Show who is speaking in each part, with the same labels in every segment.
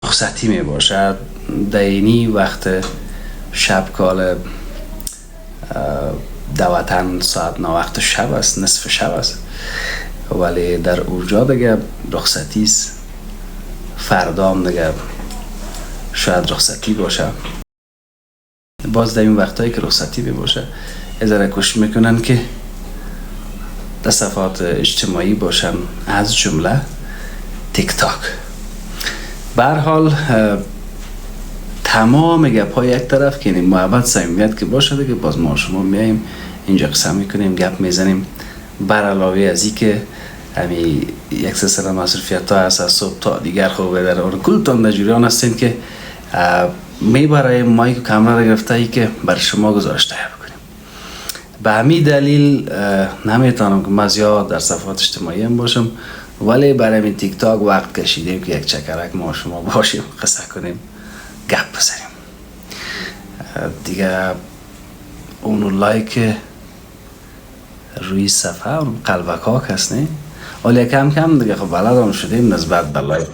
Speaker 1: رخصتی می باشد دینی وقت شب کال دواتن ساعت 9 وقت شب است، نصف شب است، ولی در اونجا دیگه رخصتی است. فردا هم دیگه شاید رخصتی باشه. باز در این وقتایی که رخصتی می باشه ازاره کوشش میکنن که در صفحات اجتماعی باشن، از جمله تیک تاک. به هر حال تمام گپ های یک طرف که این محبت صمیمیت که باشه دیگه باز ما شما میاییم اینجا قسم میکنیم، گپ میزنیم. بر علاوه از این که همی یک سلسله مصرفیت ها هست از صبح تا دیگر خوبه در اور کلتان در جریان هستین که می برای مایک و کامera را گرفته ای که بر شما گذاشته بکنیم. به همین دلیل نمیتونم که من زیاد در صفحات اجتماعی هم باشم، ولی برای این تیک تاک وقت کشیدیم که یک چکرک ما شما باشیم، قصه کنیم، گپ بزنیم دیگه. اونو لایک روی صفحه اون قلبک ها هست نه، ولی کم کم دیگه خب بلد هم شدیم نسبت به لایک.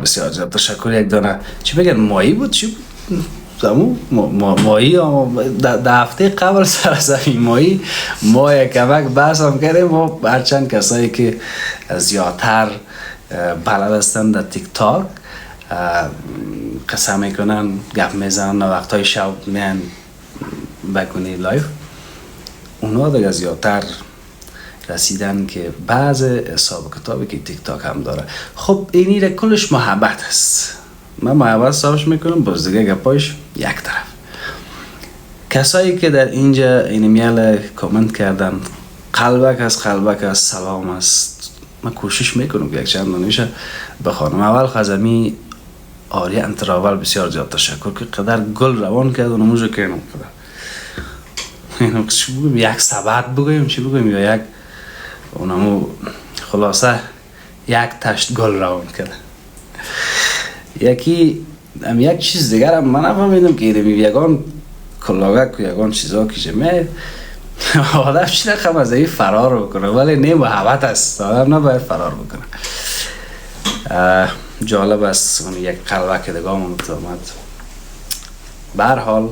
Speaker 1: بسیار زیاد تشکر. یک دانه چی بگن ماهی بود، چی بود زمو ماهی در هفته قبل سرزمین ماهی ما یک کمک بحث هم کردیم و هرچند کسایی که زیادتر بلد هستن در تیک تاک قسم میکنن گپ میزنن وقتهای شب میان بکنی لایف، اونا دیگه زیادتر رسیدن که بعض حساب کتابی که تیک تاک هم داره. خب اینی را کلش محبت است، من محبت حسابش میکنم، باز دیگه گپایش یک طرف. کسایی که در اینجا این میال کامنت کردن قلبک است سلام است، من کوشش میکنم که یک چند دانیشه بخوانم. اول خزمی آریه انتراول بسیار زیاد تشکر که قدر گل روان کرد و نموزه کنم قدر اینو چی بگویم، یک سبت بگویم چی بگویم یا یک اونمو خلاصه یک تشت گل روان کرد. یکی یک چیز دیگر هم من نفهمیدم که یگان کلاگک و یگان چیزا که جمعه آدم چی رقم از این فرار بکنه، ولی نه محبت است، آدم نباید فرار بکنه. جالب است اون یک قلبک دیگه هم آمد. به هر حال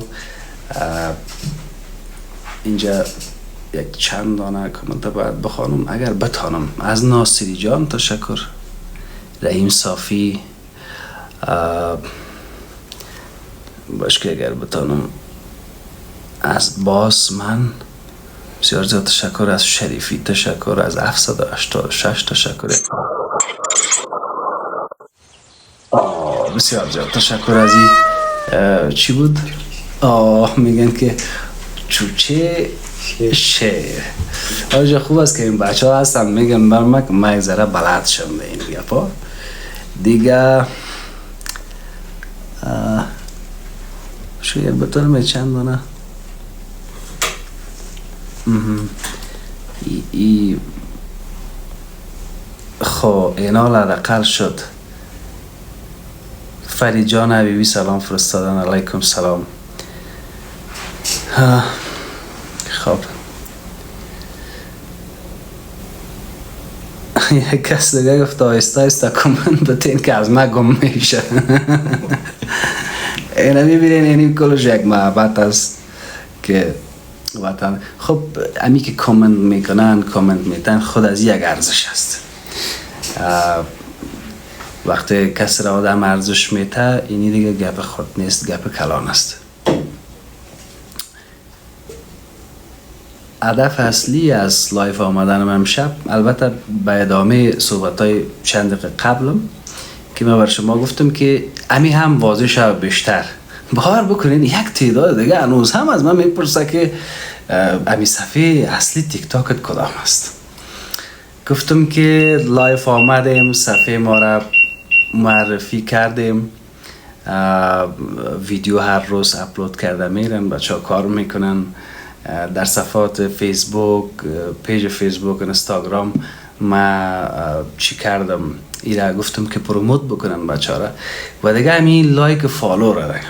Speaker 1: اینجا یک چند دانه کامنت باید بخوانم اگر بتانم. از ناصری جان تشکر، رحیم صافی باش که اگر بتانم، از باس من بسیار زیاد تشکر، از شریفی تشکر، از 786 تشکر، بسیار زیاد تشکر. از این چی بود؟ میگن که چوچه شعر. آجا خوب است که این بچه ها هستن میگن برمک من یک ذره بلد شم به این گپا دیگه. شاید بتونم چند دانه خب اینا لدقل شد. فرید جان حبیبی سلام فرستادن، علیکم سلام. خب یک کس دیگه گفت آیسته آیسته کامنت بتین که از من گم میشه. اینا میبینین اینی کلش یک محبت است که وطن. خب امی که کامنت میکنن کامنت میتن خود از یک ارزش است. وقتی کسی را آدم ارزش میته اینی دیگه گپ خود نیست، گپ کلان است. هدف اصلی از لایف آمدنم امشب البته به ادامه صحبت‌های چند دقیقه قبلم که من بر شما گفتم که امی هم واضح شد بیشتر. باور بکنین یک تعداد دیگه هنوز هم از من میپرسه که امی صفحه اصلی تیک تاکت کدام است. گفتم که لایف آمدیم، صفحه ما را معرفی کردیم، ویدیو هر روز اپلود کرده میرن، بچه ها کار میکنن در صفحات فیسبوک، پیج فیسبوک، اینستاگرام. ما چی کردم ایره گفتم که پروموت بکنن بچه ها را و دیگه همین لایک فالو را دیگه.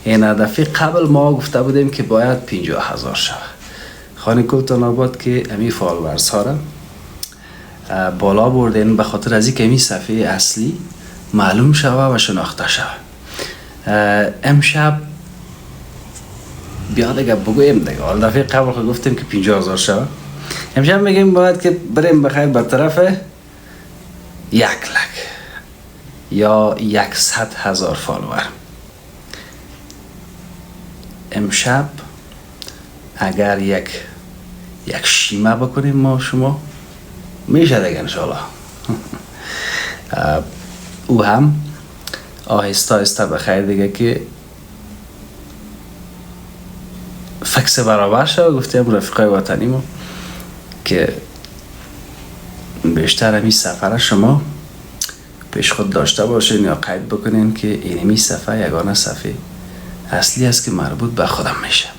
Speaker 1: این هدفی قبل ما گفته بودیم که باید 50,000 شود. خانه کلتان آباد که همین فالورز ها را بالا بردین به خاطر از این که این صفحه اصلی معلوم شوه و شناخته شوه. امشب بیا دیگه بگویم دیگه، حال دفعه قبل خود گفتیم که 50,000 شوه، امشب میگیم باید که بریم بخیر به طرف 1 لک یا 100,000 فالوور. امشب اگر یک شیمه بکنیم ما شما میشه دیگه انشالله. او هم آهسته آهسته بخیر دیگه که فکس برابر شد. گفتیم رفیقای وطنی ما که بیشتر همی سفر شما پیش خود داشته باشین یا قید بکنین که اینمی صفحه یگانه صفحه اصلی است که مربوط به خودم میشه.